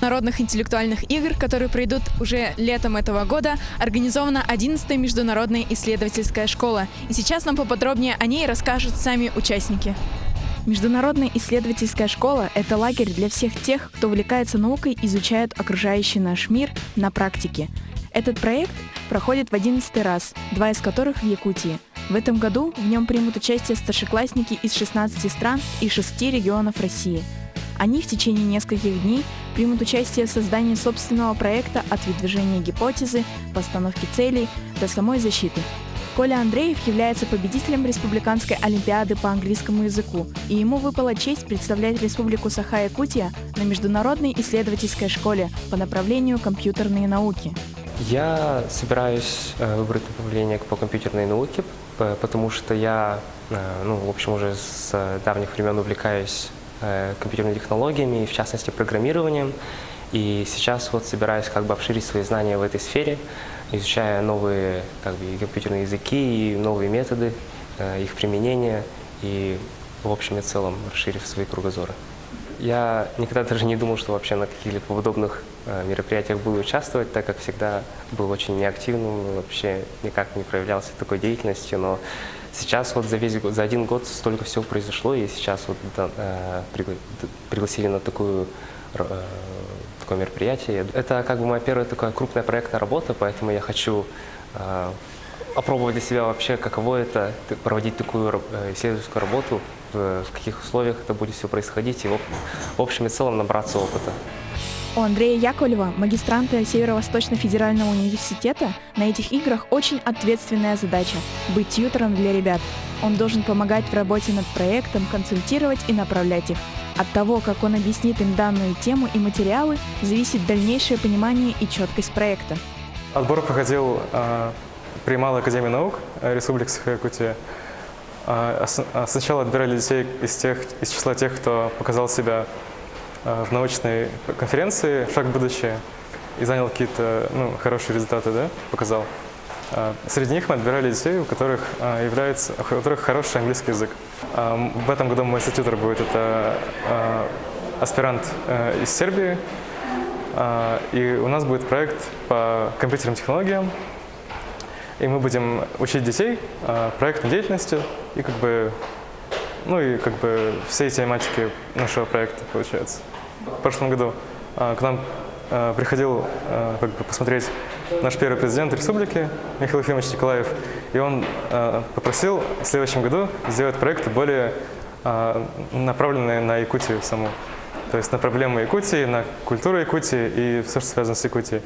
международных интеллектуальных игр, которые пройдут уже летом этого года, организована 11-я международная исследовательская школа. И сейчас нам поподробнее о ней расскажут сами участники. Международная исследовательская школа – это лагерь для всех тех, кто увлекается наукой и изучает окружающий наш мир на практике. Этот проект проходит в 11-й раз, 2 из которых в Якутии. В этом году в нем примут участие старшеклассники из 16 стран и 6 регионов России. Они в течение нескольких дней примут участие в создании собственного проекта от выдвижения гипотезы, постановки целей до самой защиты. Коля Андреев является победителем Республиканской олимпиады по английскому языку, и ему выпала честь представлять Республику Саха-Якутия на Международной исследовательской школе по направлению компьютерные науки. Я собираюсь выбрать направление по компьютерной науке, потому что я, в общем, уже с давних времен увлекаюсь компьютерными технологиями, в частности программированием. И сейчас собираюсь обширить свои знания в этой сфере, изучая новые компьютерные языки и новые методы их применения и в общем и целом расширив свои кругозоры. Я никогда даже не думал, что вообще на каких-либо подобных мероприятиях буду участвовать, так как всегда был очень неактивным, вообще никак не проявлялся такой деятельностью, но сейчас за один год столько всего произошло, и сейчас пригласили на такое мероприятие. Это моя первая такая крупная проектная работа, поэтому я хочу опробовать для себя вообще, каково это проводить такую исследовательскую работу, в каких условиях это будет все происходить, и в общем и целом набраться опыта. У Андрея Яковлева, магистранта Северо-Восточного федерального университета, на этих играх очень ответственная задача – быть тьютором для ребят. Он должен помогать в работе над проектом, консультировать и направлять их. От того, как он объяснит им данную тему и материалы, зависит дальнейшее понимание и четкость проекта. Отбор проходил при Малой академии наук Республики Саха-Якутия. Сначала отбирали детей из числа тех, кто показал себя в научной конференции «Шаг в будущее» и занял какие-то хорошие результаты, показал. Среди них мы отбирали детей, у которых хороший английский язык. В этом году мой сотьютор будет аспирант из Сербии, и у нас будет проект по компьютерным технологиям, и мы будем учить детей проектной деятельности и всей тематики нашего проекта, получается. В прошлом году к нам приходил посмотреть наш первый президент республики Михаил Ефимович Николаев, и он попросил в следующем году сделать проекты более направленные на Якутию саму. То есть на проблемы Якутии, на культуру Якутии и все, что связано с Якутией.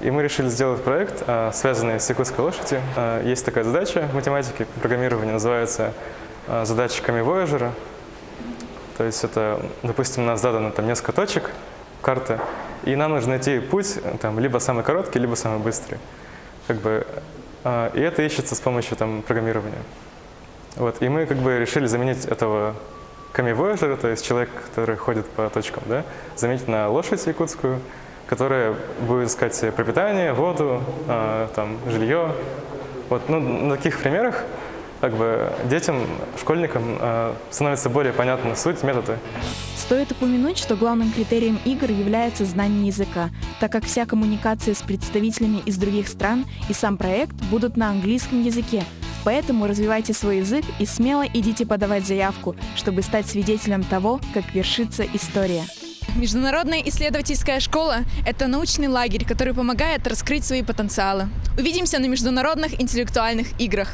И мы решили сделать проект, связанный с якутской лошадью. Есть такая задача в математике, программирование, называется задача Камивояжера. То есть это, допустим, у нас задано несколько точек карты, и нам нужно найти путь либо самый короткий, либо самый быстрый. И это ищется с помощью программирования. И мы решили заменить этого камивояжера, то есть человек, который ходит по точкам, заменить на лошадь якутскую, которая будет искать себе пропитание, воду, жилье. На таких примерах детям, школьникам становится более понятна суть, методы. Стоит упомянуть, что главным критерием игр является знание языка, так как вся коммуникация с представителями из других стран и сам проект будут на английском языке. Поэтому развивайте свой язык и смело идите подавать заявку, чтобы стать свидетелем того, как вершится история. Международная исследовательская школа – это научный лагерь, который помогает раскрыть свои потенциалы. Увидимся на международных интеллектуальных играх.